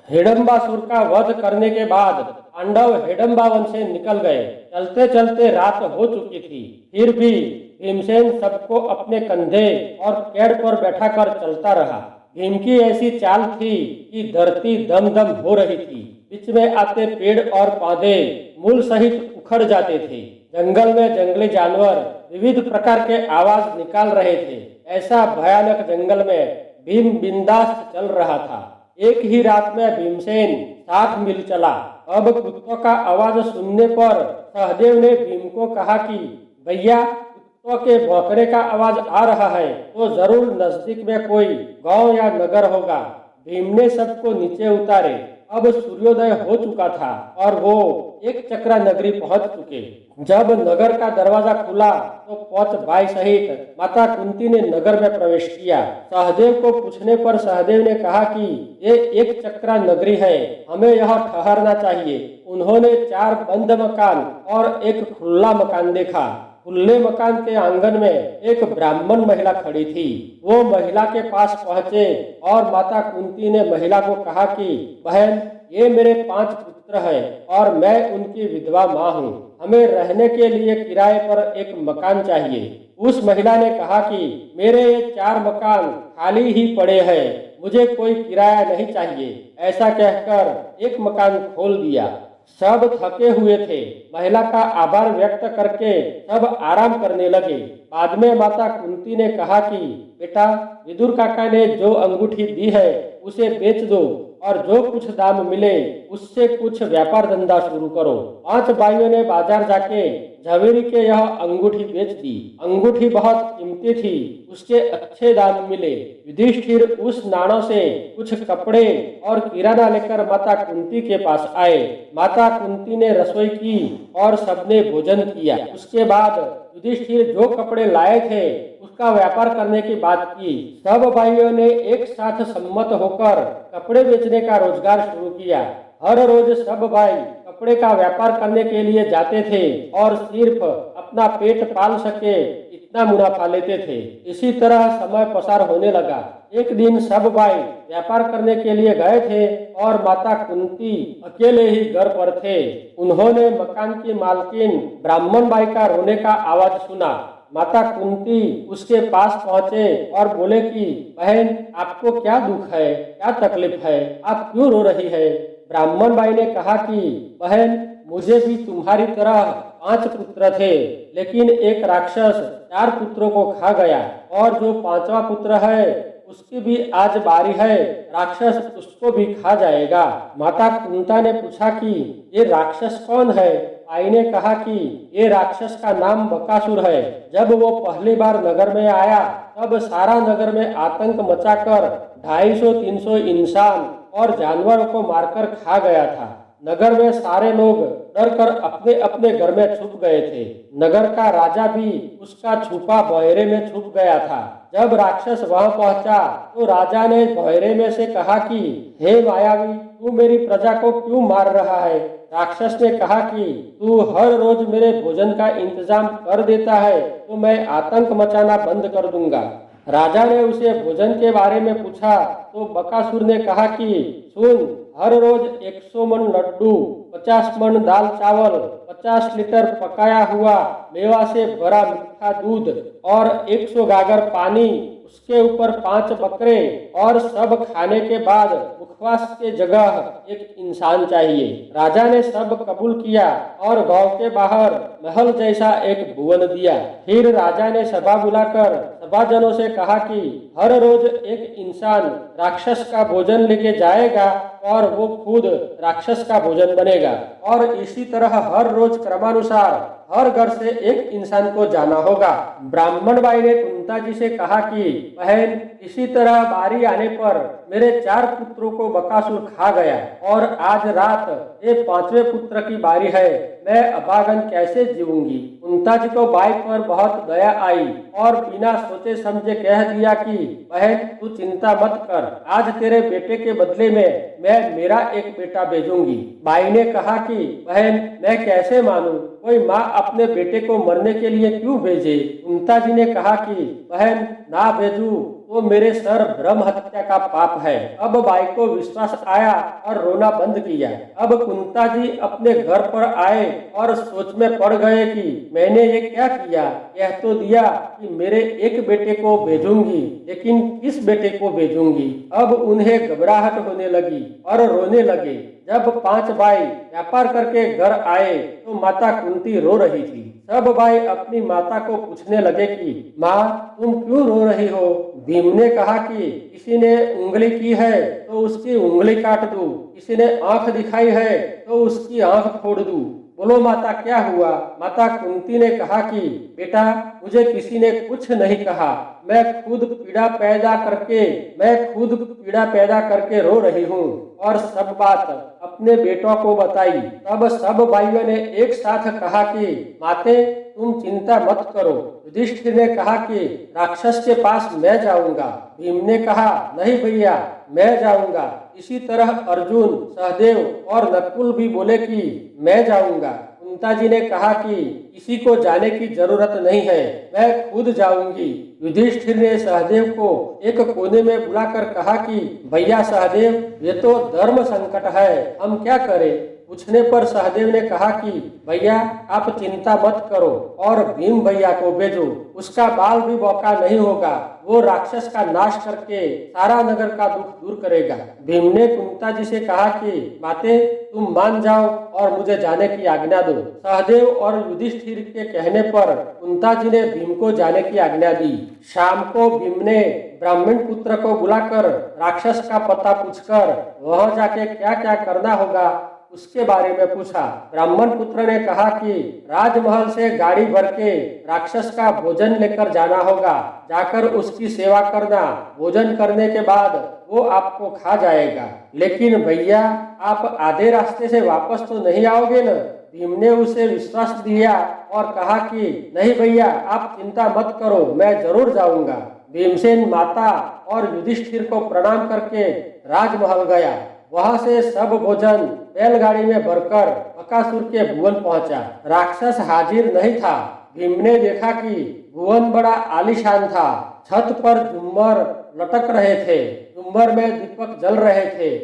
हिडम्बासुर का वध करने के बाद पांडव हिडम्बा वन से निकल गए। चलते चलते रात हो चुकी थी, फिर भी भीमसेन सबको अपने कंधे और पेड़ पर बैठाकर चलता रहा। भीम की ऐसी चाल थी कि धरती दम दम हो रही थी। बीच में आते पेड़ और पौधे मूल सहित उखड़ जाते थे। जंगल में जंगली जानवर विविध प्रकार के आवाज निकाल रहे थे। ऐसा भयानक जंगल में भीम बिंदास चल रहा था। एक ही रात में भीमसेन 60 मील चला। अब कुत्तों का आवाज सुनने पर सहदेव ने भीम को कहा कि भैया, कुत्तों के भौंकने का आवाज आ रहा है तो जरूर नजदीक में कोई गांव या नगर होगा। भीम ने सबको नीचे उतारे। अब सूर्योदय हो चुका था और वो एक चक्रा नगरी पहुंच चुके। जब नगर का दरवाजा खुला तो पौच भाई सहित माता कुंती ने नगर में प्रवेश किया। सहदेव को पूछने पर सहदेव ने कहा कि ये एक चक्रा नगरी है, हमें यहाँ ठहरना चाहिए। उन्होंने 4 बंद मकान और एक खुला मकान देखा। खुले मकान के आंगन में एक ब्राह्मण महिला खड़ी थी। वो महिला के पास पहुंचे और माता कुंती ने महिला को कहा कि बहन, ये मेरे 5 पुत्र हैं और मैं उनकी विधवा माँ हूँ। हमें रहने के लिए किराए पर एक मकान चाहिए। उस महिला ने कहा कि मेरे ये 4 मकान खाली ही पड़े हैं, मुझे कोई किराया नहीं चाहिए। ऐसा कहकर एक मकान खोल दिया। सब थके हुए थे। महिला का आभार व्यक्त करके सब आराम करने लगे। बाद में माता कुंती ने कहा कि बेटा, विदुर काका ने जो अंगूठी दी है उसे बेच दो और जो कुछ दाम मिले उससे कुछ व्यापार धंधा शुरू करो। 5 भाइयों ने बाजार जाके झवेरी के यह अंगूठी बेच दी। अंगूठी बहुत कीमती थी, उसके अच्छे दाम मिले। युधिष्ठिर उस नाणों से कुछ कपड़े और किराना लेकर माता कुंती के पास आए। माता कुंती ने रसोई की और सबने भोजन किया। उसके बाद युधिष्ठिर जो कपड़े लाए थे उसका व्यापार करने की बात की। सब भाइयों ने एक साथ सम्मत होकर कपड़े बेचने का रोजगार शुरू किया। हर रोज सब भाई कपड़े का व्यापार करने के लिए जाते थे और सिर्फ अपना पेट पाल सके इतना मुनाफा लेते थे। इसी तरह समय पसार होने लगा। एक दिन सब भाई व्यापार करने के लिए गए थे और माता कुंती अकेले ही घर पर थे। उन्होंने मकान की मालकिन ब्राह्मण बाई का रोने का आवाज सुना। माता कुंती उसके पास पहुंचे और बोले कि बहन, आपको क्या दुख है, क्या तकलीफ है, आप क्यों रो रही है? ब्राह्मण बाई ने कहा कि बहन, मुझे भी तुम्हारी तरह 5 पुत्र थे, लेकिन एक राक्षस 4 पुत्रों को खा गया और जो 5वां पुत्र है उसकी भी आज बारी है, राक्षस उसको भी खा जाएगा। माता कुंता ने पूछा कि ये राक्षस कौन है? आई ने कहा कि ये राक्षस का नाम बकासुर है। जब वो पहली बार नगर में आया तब सारा नगर में आतंक मचाकर 250-300 इंसान और जानवरों को मारकर खा गया था। नगर में सारे लोग डरकर अपने अपने घर में छुप गए थे। नगर का राजा भी उसका छुपा बहेरे में छुप गया था। जब राक्षस वहां पहुंचा तो राजा ने बहेरे में से कहा कि हे मायावी, तू मेरी प्रजा को क्यों मार रहा है? राक्षस ने कहा कि तू हर रोज मेरे भोजन का इंतजाम कर देता है तो मैं आतंक मचाना बंद कर दूंगा। राजा ने उसे भोजन के बारे में पूछा तो बकासुर ने कहा कि सुन, हर रोज 100 मन लड्डू, 50 मन दाल चावल, 50 लीटर पकाया हुआ मेवा से भरा मीठा दूध और 100 गागर पानी, उसके ऊपर 5 बकरे और सब खाने के बाद मुखवास के जगह एक इंसान चाहिए। राजा ने सब कबूल किया और गांव के बाहर महल जैसा एक भुवन दिया। फिर राजा ने सभा बुलाकर सभाजनों से कहा कि हर रोज एक इंसान राक्षस का भोजन लेके जाएगा और वो खुद राक्षस का भोजन बनेगा और इसी तरह हर रोज क्रमानुसार हर घर से एक इंसान को जाना होगा। ब्राह्मण बाई ने कुंता जी से कहा कि बहन, इसी तरह बारी आने पर मेरे 4 पुत्रों को बकासुर खा गया और आज रात ये 5वें पुत्र की बारी है। मैं अभागन कैसे जीऊंगी? कुंता जी को बाई पर बहुत दया आई और बिना सोचे समझे कह दिया कि बहन, तू चिंता मत कर, आज तेरे बेटे के बदले में मैं मेरा एक बेटा भेजूंगी। बाई ने कहा कि बहन, मैं कैसे मानूं? कोई माँ अपने बेटे को मरने के लिए क्यों भेजे? कुंता जी ने कहा कि बहन, ना भेजू तो मेरे सर ब्रह्म हत्या का पाप है। अब बाई को विश्वास आया और रोना बंद किया। अब कुंता जी अपने घर पर आए और सोच में पड़ गए कि मैंने ये क्या किया। कह तो दिया कि मेरे एक बेटे को भेजूंगी, लेकिन किस बेटे को भेजूंगी। अब उन्हें घबराहट होने लगी और रोने लगे। जब 5 भाई व्यापार करके घर आए तो माता कुंती रो रही थी। सब भाई अपनी माता को पूछने लगे कि माँ, तुम क्यों रो रही हो। भीम ने कहा कि किसी ने उंगली की है तो उसकी उंगली काट दूं, किसी ने आंख दिखाई है तो उसकी आंख फोड़ दूं। बोलो माता, क्या हुआ। माता कुंती ने कहा कि बेटा, मुझे किसी ने कुछ नहीं कहा। मैं खुद पीड़ा पैदा करके रो रही हूँ। और सब बात अपने बेटों को बताई। तब सब भाइयों ने एक साथ कहा कि माते, तुम चिंता मत करो। युधिष्ठिर ने कहा कि राक्षस के पास मैं जाऊंगा। भीम ने कहा नहीं भैया, मैं जाऊंगा। इसी तरह अर्जुन, सहदेव और नकुल भी बोले कि मैं जाऊंगा। कुंता जी ने कहा कि किसी को जाने की जरूरत नहीं है, मैं खुद जाऊंगी। युधिष्ठिर ने सहदेव को एक कोने में बुलाकर कहा कि भैया सहदेव, ये तो धर्म संकट है, हम क्या करें। पूछने पर सहदेव ने कहा कि भैया, आप चिंता मत करो और भीम भैया को भेजो। उसका बाल भी बौका नहीं होगा। वो राक्षस का नाश करके सारा नगर का दुख दूर करेगा। भीम ने कुंता जी से कहा कि माते, तुम मान जाओ और मुझे जाने की आज्ञा दो। सहदेव और युधिष्ठिर के कहने पर कुंता जी ने भीम को जाने की आज्ञा दी। शाम को भीम ने ब्राह्मण पुत्र को बुलाकर राक्षस का पता पूछकर वहां जाके क्या क्या करना होगा उसके बारे में पूछा। ब्राह्मण पुत्र ने कहा कि राजमहल से गाड़ी भर के राक्षस का भोजन लेकर जाना होगा। जाकर उसकी सेवा करना। भोजन करने के बाद वो आपको खा जाएगा। लेकिन भैया, आप आधे रास्ते से वापस तो नहीं आओगे न। भीम ने उसे विश्वास दिया और कहा कि नहीं भैया, आप चिंता मत करो, मैं जरूर जाऊंगा। भीमसेन माता और युधिष्ठिर को प्रणाम करके राजमहल गया। वहां से सब भोजन बैलगाड़ी में भरकर बकासुर के भुवन पहुंचा। राक्षस हाजिर नहीं था। भीम ने देखा कि भुवन बड़ा आलीशान था। छत पर झुम्मर लटक रहे थे। झुम्मर में दीपक जल रहे थे।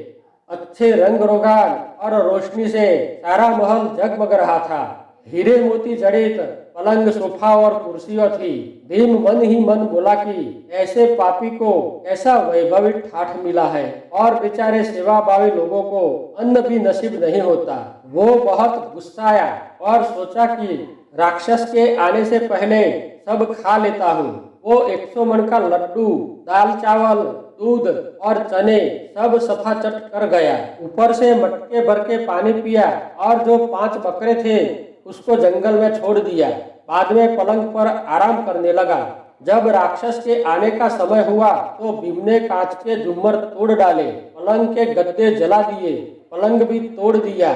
अच्छे रंग रोगान और रोशनी से सारा महल जगमग रहा था। हीरे मोती जड़ित पलंग, सोफा और कुर्सियां थी। भीम मन ही मन बोला कि ऐसे पापी को ऐसा वैभवी ठाठ मिला है और बेचारे सेवाभावी लोगों को अन्न भी नसीब नहीं होता। वो बहुत गुस्साया और सोचा कि राक्षस के आने से पहले सब खा लेता हूँ। वो 100 मन का लड्डू, दाल चावल, दूध और चने सब सफाचट कर गया। ऊपर से मटके भर के पानी पिया और जो 5 बकरे थे उसको जंगल में छोड़ दिया। बाद में पलंग पर आराम करने लगा। जब राक्षस के आने का समय हुआ तो भीम ने कांच के झुम्मर तोड़ डाले, पलंग के गद्दे जला दिए, पलंग भी तोड़ दिया।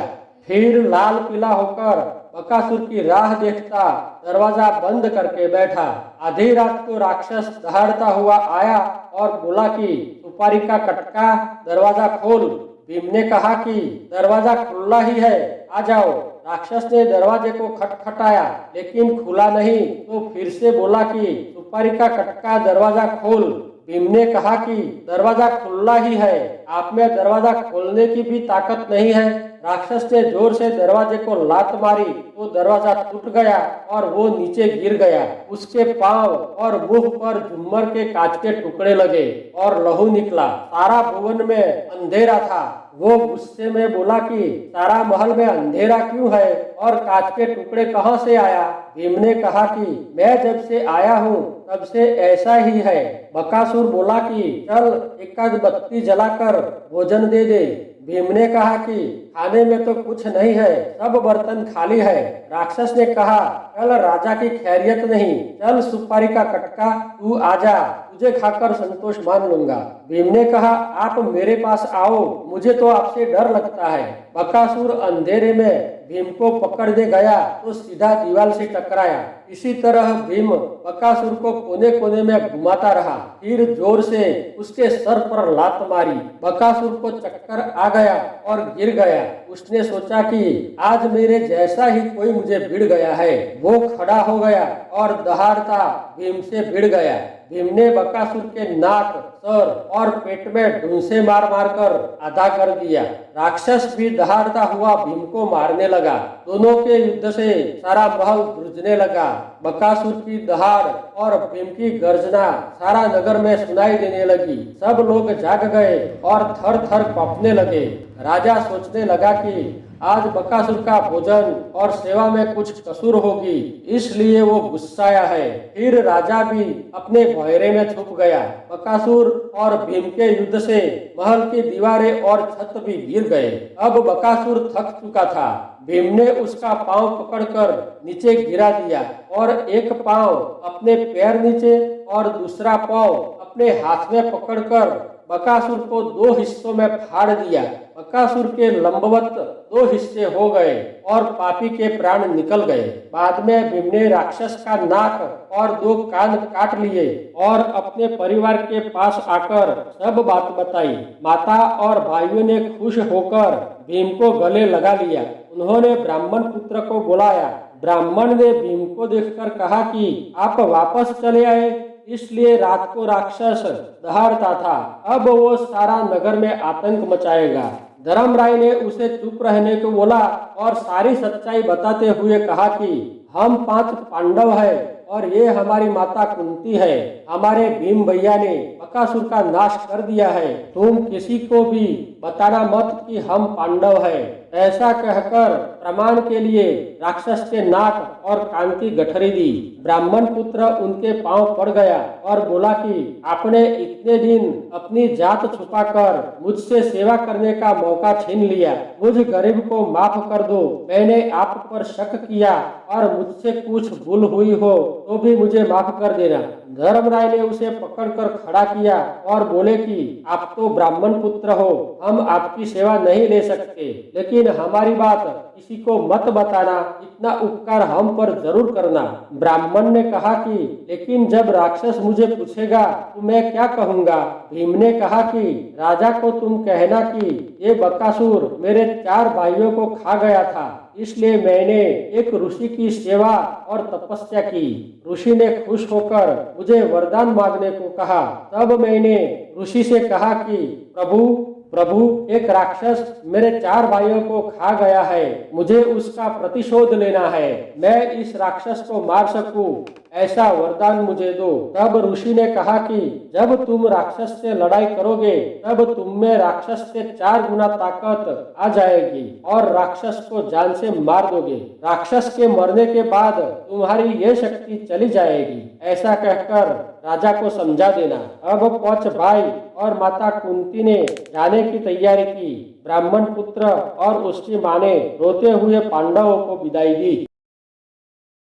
फिर लाल पीला होकर बकासुर की राह देखता दरवाजा बंद करके बैठा। आधी रात को राक्षस दहाड़ता हुआ आया और बोला कि सुपारी का कटका, दरवाजा खोल। भीम ने कहा कि दरवाजा खुला ही है, आ जाओ। राक्षस ने दरवाजे को खटखटाया लेकिन खुला नहीं, तो फिर से बोला कि सुपारी का कटका, दरवाजा खोल। भीम ने कहा कि दरवाजा खुला ही है, आप में दरवाजा खोलने की भी ताकत नहीं है। राक्षस ने जोर से दरवाजे को लात मारी तो दरवाजा टूट गया और वो नीचे गिर गया। उसके पांव और मुंह पर झुम्मर के कांच के टुकड़े लगे और लहू निकला। सारा भवन में अंधेरा था। वो गुस्से में बोला कि सारा महल में अंधेरा क्यों है और कांच के टुकड़े कहाँ से आया। भीम ने कहा कि मैं जब से आया हूँ तब से ऐसा ही है। बकासुर बोला कि चल एक बत्ती जलाकर भोजन दे दे। भीम ने कहा कि खाने में तो कुछ नहीं है, सब बर्तन खाली है। राक्षस ने कहा कल राजा की खैरियत नहीं, चल सुपारी का कटका, तू आजा, तुझे खाकर संतोष मान लूंगा। भीम ने कहा आप मेरे पास आओ, मुझे तो आपसे डर लगता है। बकासुर अंधेरे में भीम को पकड़ने गया तो सीधा दीवार से टकराया। इसी तरह भीम बकासुर को कोने कोने में घुमाता रहा। फिर जोर से उसके सर पर लात मारी। बकासुर को चक्कर आ गया और गिर गया। उसने सोचा कि आज मेरे जैसा ही कोई मुझे भिड़ गया है। वो खड़ा हो गया और दहाड़ता भीम से भिड़ गया। भीम ने बकासुर के नाक, सर और पेट में ढूंसे मार मार कर आधा कर दिया। राक्षस भी दहाड़ता हुआ भीम को मारने लगा। दोनों के युद्ध से सारा महल ध्रुजने लगा। बकासुर की दहाड़ और भीम की गर्जना सारा नगर में सुनाई देने लगी। सब लोग जाग गए और थर थर कांपने लगे। राजा सोचने लगा कि आज बकासुर का भोजन और सेवा में कुछ कसूर होगी, इसलिए वो गुस्साया है। फिर राजा भी अपने भौरे में छुप गया। बकासुर और भीम के युद्ध से महल की दीवारें और छत भी गिर गए। अब बकासुर थक चुका था। भीम ने उसका पांव पकड़कर नीचे गिरा दिया और एक पांव अपने पैर नीचे और दूसरा पांव अपने हाथ में पकड़कर बकासुर को 2 हिस्सों में फाड़ दिया। बकासुर के लंबवत 2 हिस्से हो गए और पापी के प्राण निकल गए। बाद में भीम ने राक्षस का नाक और 2 कान काट लिए और अपने परिवार के पास आकर सब बात बताई। माता और भाइयों ने खुश होकर भीम को गले लगा लिया। उन्होंने ब्राह्मण पुत्र को बुलाया। ब्राह्मण ने भीम को देखकर कहा कि आप वापस चले आए, इसलिए रात को राक्षस दहाड़ता था, अब वो सारा नगर में आतंक मचाएगा। धर्मराय ने उसे चुप रहने को बोला और सारी सच्चाई बताते हुए कहा कि हम 5 पांडव हैं और ये हमारी माता कुंती है। हमारे भीम भैया ने बकासुर का नाश कर दिया है। तुम किसी को भी बताना मत कि हम पांडव हैं। ऐसा कहकर प्रमाण के लिए राक्षस के नाक और कान की गठरी दी। ब्राह्मण पुत्र उनके पांव पड़ गया और बोला कि आपने इतने दिन अपनी जात छुपाकर मुझसे सेवा करने का मौका छीन लिया। मुझ गरीब को माफ कर दो। मैंने आप पर शक किया और मुझसे कुछ भूल हुई हो तो भी मुझे माफ कर देना। धर्मराय ने उसे पकड़कर खड़ा किया और बोले कि आप तो ब्राह्मण पुत्र हो, हम आपकी सेवा नहीं ले सकते, लेकिन हमारी बात किसी को मत बताना, इतना उपकार हम पर जरूर करना। ब्राह्मण ने कहा कि लेकिन जब राक्षस मुझे पूछेगा तो मैं क्या कहूँगा। भीम ने कहा कि राजा को तुम कहना कि ये बकासुर मेरे 4 भाइयों को खा गया था, इसलिए मैंने एक ऋषि की सेवा और तपस्या की। ऋषि ने खुश होकर मुझे वरदान मांगने को कहा। तब मैंने ऋषि से कहा कि प्रभु एक राक्षस मेरे 4 भाइयों को खा गया है, मुझे उसका प्रतिशोध लेना है। मैं इस राक्षस को मार सकूं, ऐसा वरदान मुझे दो। तब ऋषि ने कहा कि जब तुम राक्षस से लड़ाई करोगे तब तुम में राक्षस से 4 गुना ताकत आ जाएगी और राक्षस को जान से मार दोगे। राक्षस के मरने के बाद तुम्हारी ये शक्ति चली जाएगी। ऐसा कहकर राजा को समझा देना। अब 5 भाई और माता कुंती ने जाने की तैयारी की। ब्राह्मण पुत्र और उसकी माँ ने रोते हुए पांडवों को विदाई दी।